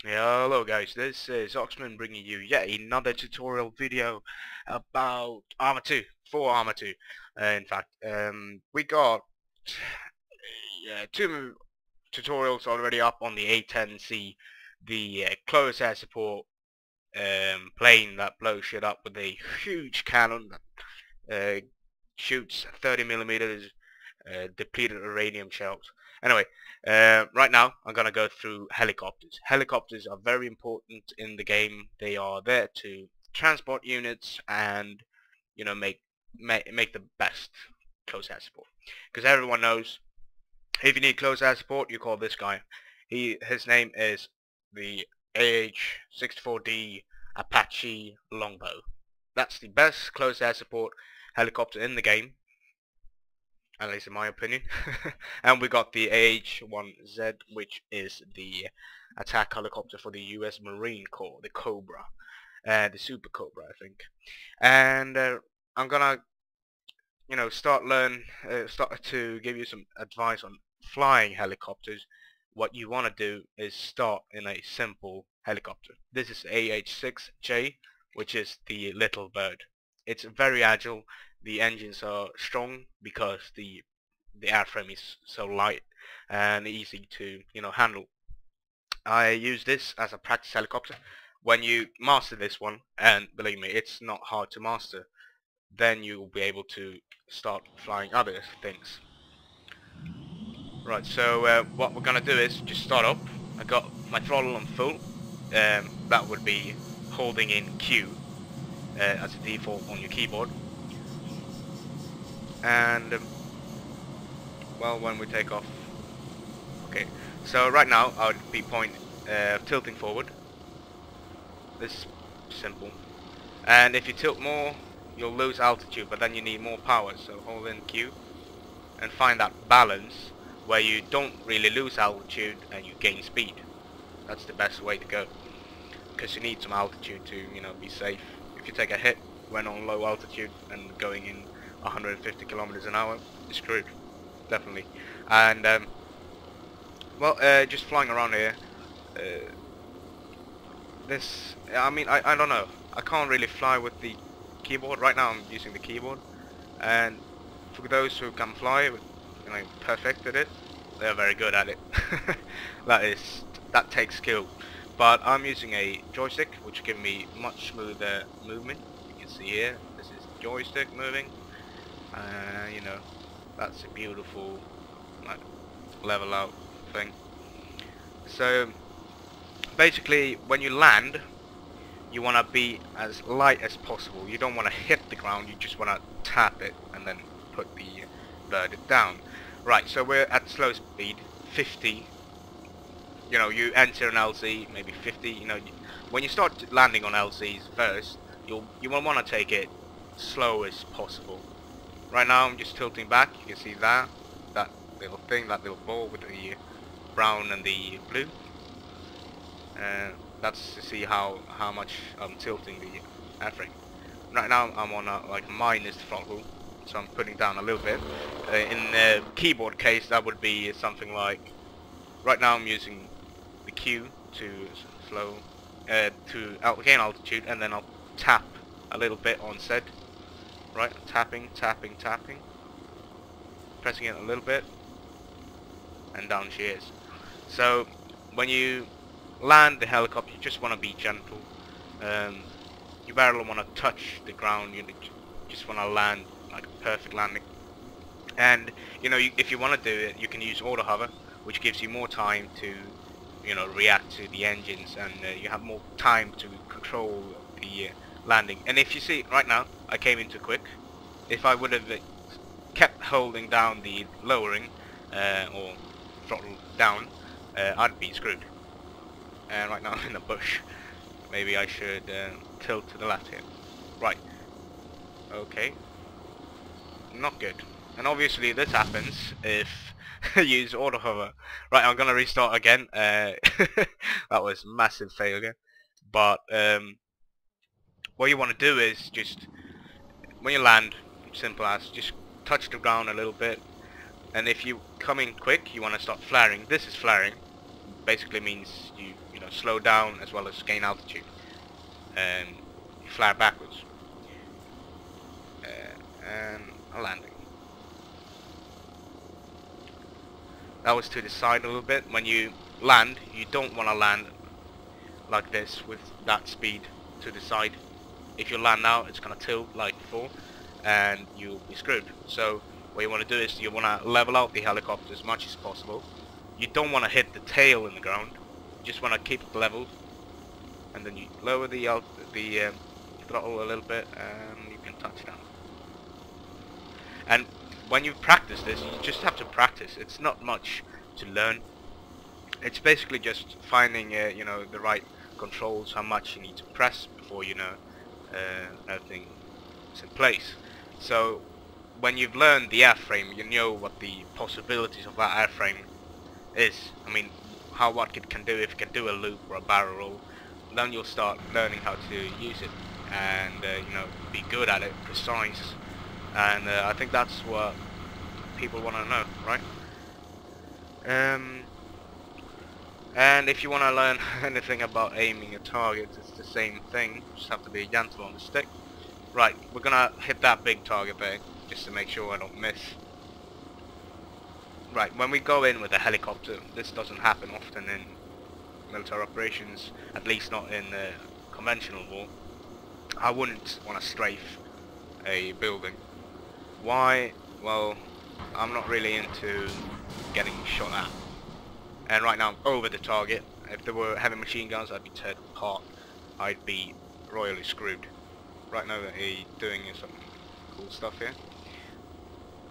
Yeah, hello guys, this is Oxman bringing you yet another tutorial video about Arma 2, for Arma 2. In fact, we got two tutorials already up on the A10C, the close air support plane that blows shit up with a huge cannon that shoots 30 millimeters depleted uranium shells. Anyway, right now I'm gonna go through helicopters. Helicopters are very important in the game. They are there to transport units and make the best close air support. Because everyone knows if you need close air support, you call this guy. His name is the AH-6J Apache Longbow. That's the best close air support helicopter in the game, at least in my opinion. And we got the AH-1Z, which is the attack helicopter for the US Marine Corps, the Cobra, the Super Cobra, I think. And I'm gonna, start to give you some advice on flying helicopters. What you want to do is start in a simple helicopter. This is AH-6J, which is the little bird. It's very agile. The engines are strong because the airframe is so light and easy to handle. I use this as a practice helicopter. When you master this one, and believe me, it's not hard to master, then you will be able to start flying other things. Right, so what we're gonna do is just start up. I got my throttle on full. That would be holding in Q as a default on your keyboard. And well, when we take off, okay. So right now I would be tilting forward. This is simple. And if you tilt more, you'll lose altitude, but then you need more power. So hold in Q and find that balance where you don't really lose altitude and you gain speed. That's the best way to go, because you need some altitude to be safe. If you take a hit when on low altitude and going in 150 kilometers an hour, you're screwed, definitely. And just flying around here, I don't know, I can't really fly with the keyboard. Right now I'm using the keyboard, and for those who can fly, perfected it, they're very good at it. That takes skill. But I'm using a joystick, which gives me much smoother movement. You can see here, this is joystick moving. You know, that's a beautiful, like, level out thing. So basically, when you land, you want to be as light as possible. You don't want to hit the ground, you just want to tap it and then put the bird down. Right, so we're at slow speed, 50. You enter an LZ, maybe 50. When you start landing on LZs first, you will want to take it slow as possible. Right now I'm just tilting back. You can see that little thing, that little ball with the brown and the blue. That's to see how much I'm tilting the airframe. Right now I'm on a minus throttle, so I'm putting down a little bit. In the keyboard case, that would be something like, right now I'm using the Q to gain altitude, and then I'll tap a little bit on Z. Right, tapping, tapping, tapping, pressing it a little bit, and down she is. So when you land the helicopter, you just want to be gentle. You barely want to touch the ground. You just want to land like a perfect landing. And if you want to do it, you can use auto hover, which gives you more time to react to the engines, and you have more time to control the landing. And if you see right now, I came in too quick. If I would have kept holding down the lowering or throttle down, I'd be screwed. And right now I'm in a bush. Maybe I should tilt to the left here. Right. Okay. Not good. And obviously this happens if you use auto hover. Right, I'm gonna restart again. That was massive failure. But what you want to do is just, when you land, simple as, just touch the ground a little bit. And if you come in quick, you want to start flaring. This is flaring. Basically means you slow down as well as gain altitude. You fly backwards. And a landing. That was to the side a little bit. When you land, you don't want to land like this with that speed to the side. If you land now, it's going to tilt like before and you'll be screwed. So what you want to do is you want to level out the helicopter as much as possible. You don't want to hit the tail in the ground. You just want to keep it level, and then you lower the throttle a little bit and you can touch down. And when you practice this, you just have to practice. It's not much to learn. It's basically just finding you know, the right controls, how much you need to press before you know everything is in place. So when you've learned the airframe, you know what the possibilities of that airframe is. I mean, what it can do, if it can do a loop or a barrel roll. Then you'll start learning how to use it and you know, be good at it, precise. And I think that's what people want to know, right? And if you want to learn anything about aiming a target, it's the same thing. You just have to be gentle on the stick. Right, we're gonna hit that big target there, just to make sure I don't miss. Right, when we go in with a helicopter, this doesn't happen often in military operations, at least not in conventional war. I wouldn't want to strafe a building. Why? Well, I'm not really into getting shot at. And right now I'm over the target. If there were heavy machine guns, I'd be teared apart. I'd be royally screwed. Right now he's doing some cool stuff here.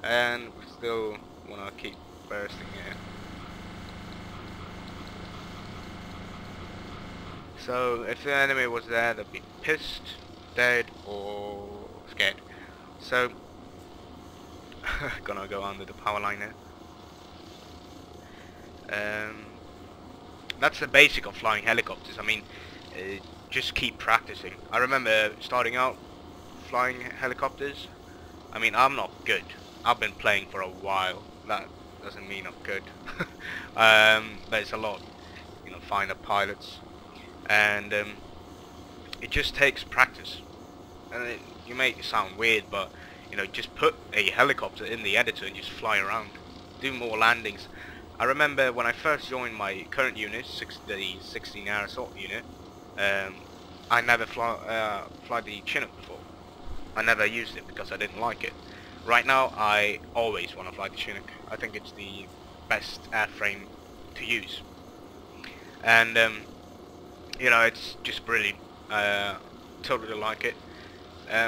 And we still want to keep bursting here. So if the enemy was there, they'd be pissed, dead, or scared. So gonna go under the power line here. That's the basic of flying helicopters. I mean, just keep practicing. I remember starting out flying helicopters. I mean, I'm not good. I've been playing for a while. That doesn't mean I'm good. There's a lot, you know, finer pilots, and it just takes practice. And you may sound weird, but you know, just put a helicopter in the editor and just fly around. Do more landings. I remember when I first joined my current unit, the 16-hour assault unit, I never fly the Chinook before. I never used it because I didn't like it. Right now, I always want to fly the Chinook. I think it's the best airframe to use. And, you know, it's just brilliant. Totally like it.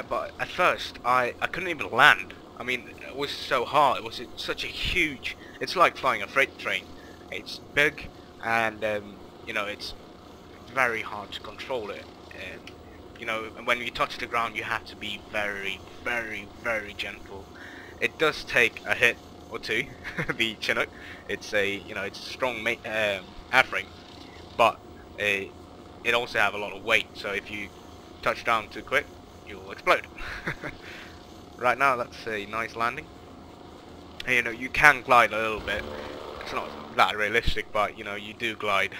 But at first, I couldn't even land. I mean, it was so hard. It was such a huge... It's like flying a freight train. It's big, and you know, it's very hard to control it. You know, when you touch the ground, you have to be very, very, very gentle. It does take a hit or two. The Chinook. It's a, you know, it's a strong airframe, but it also have a lot of weight. So if you touch down too quick, you'll explode. Right now, that's a nice landing. And, you know, you can glide a little bit. It's not that realistic, but you know, you do glide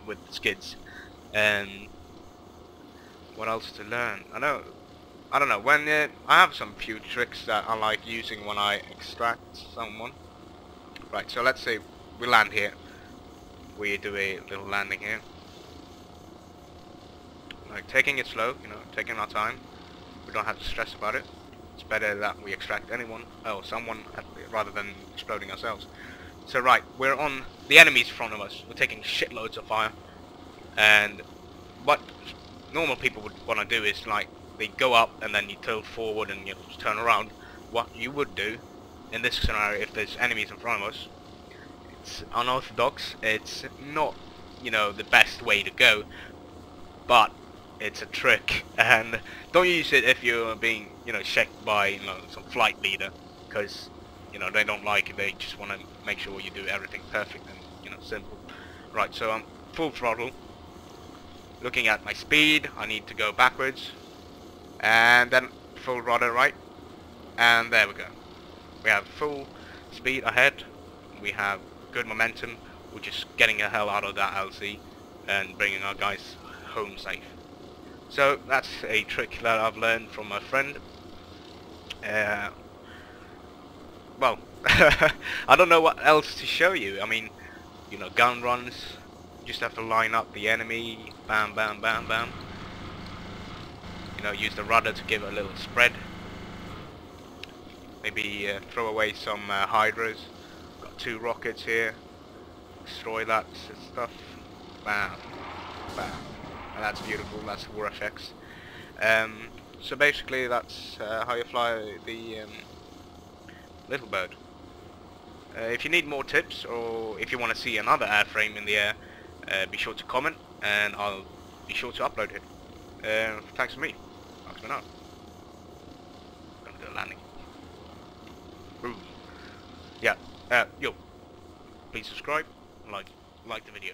with skids. What else to learn? I don't know. When I have some few tricks that I like using when I extract someone. Right. So let's say we land here. We do a little landing here. Like taking it slow. You know, taking our time. We don't have to stress about it. It's better that we extract someone rather than exploding ourselves. So right, we're on the enemy's in front of us. We're taking shitloads of fire, and what normal people would want to do is like they go up and then you tilt forward and you just turn around. What you would do in this scenario, if there's enemies in front of us, it's unorthodox. It's not, you know, the best way to go, but it's a trick, and don't use it if you're being, you know, checked by, you know, some flight leader, because, you know, they don't like it. They just want to make sure you do everything perfect and, you know, simple. Right, so I'm full throttle. Looking at my speed, I need to go backwards, and then full rudder right, and there we go. We have full speed ahead. We have good momentum. We're just getting the hell out of that LC. and bringing our guys home safe. So that's a trick that I've learned from my friend. Well, I don't know what else to show you. I mean, you know, gun runs, just have to line up the enemy, bam, bam, bam, bam. You know, use the rudder to give it a little spread. Maybe throw away some hydras. Got 2 rockets here. Destroy that stuff. Bam, bam. And that's beautiful. That's war effects. So basically, that's how you fly the little bird. If you need more tips, or if you want to see another airframe in the air, be sure to comment, and I'll be sure to upload it. Thanks for me. Thanks for now. Gonna do a landing. Boom. Yeah. Yo. Please subscribe, like the video.